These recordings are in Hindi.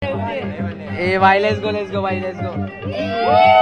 ए भाई लेट्स गो भाई लेट्स गो।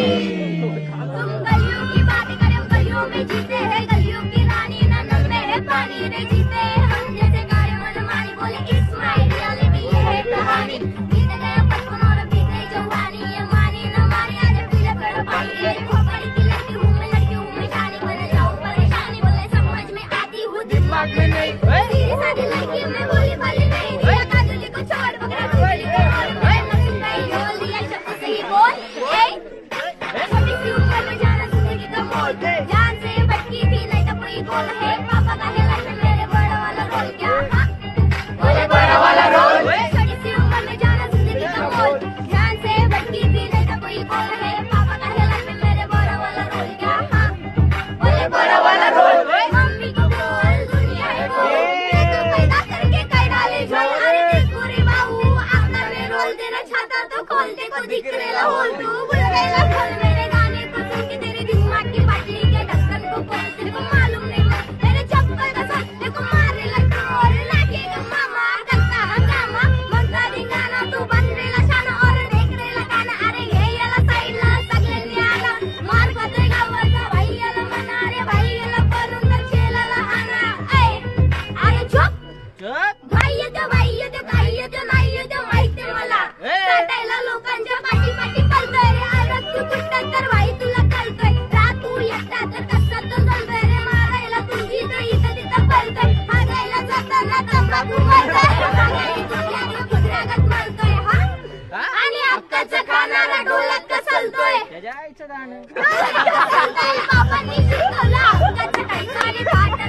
तुम गलियों की बातें करो, गलियों में जीते हैं, गलियों की रानी ना नल में है पानी रे जीते हैं हम जैसे गाड़ी मनमानी बोले इट्स माय रियलिटी ये है कहानी। बीते गए बचपन और बीते जवानी ये मानी न मानी आज पीले पर पानी ये खोपड़ी की लड़की हूँ मैं जानी बन जाऊँ परेशानी बोले समझ में आती हूँ दिमाग में नहीं सीधी सादी लड़की मैं बोली वाली नहीं दिया काजली को छोड़ बकरा चुगली को और मैं नसीब नहीं बोल दिया शब्द से ही बोल छोटी सी उम्र में जाना जिंदगी का मोल जान से भटकी थी नहीं तो कोई गोल है पापा का है लाइफ में मेरे बड़ा वाला रोल क्या बोले बड़ा वाला रोल छोटी सी उम्र में जाना जिंदगी का मोल जान से भटकी थी नहीं तो कोई गोल है पापा का है लाइफ में मेरे बड़ा वाला रोल क्या बोले बड़ा वाला रोल मम्मी को बोल दुनिया है बोल तो पैदा करके कई डाले झोल अरे देख पूरी बाहू आकर में रोल देना छाता तो खोल दे को दिख रेला होल तू भूल गया खोल मेरे गाने को सुन के तेरे दिमाग की बाटली के ढक्कन को खोल तेरे को मालूम नहीं मेरे चप्पल का साथ तेरे को मारे लगा और लाके का मामा करता हंगामा मंत्रा दिंगाना तू बन रेला शाना और देख रेला काना अरे ये याला साइड ला सगले न्याला मार पतेगा वरना भाई याला मना रे भाई याला परुंदर चेला आना अरे चुप भाई ये तो नाही येतो माहिती मला टाटायला लोकांच्या पाठी पाठी पळतोय रे अरे तू कुठं तर भाई तुला कळतोय रात तू एकटा तर कसं तो जळतोय रे मारायला तुझी तर इथं तिथं पळतोय हागायला जाताना तंबाखू मारतोय हागायला तुझ्या कुत्र्यागत मारतोय हा आणि हक्काचं खाणारा ढोलक कसलतोय त्याच्या आईचं दाणं बापांनी शिकवलं हक्काचं खायचं आणि भात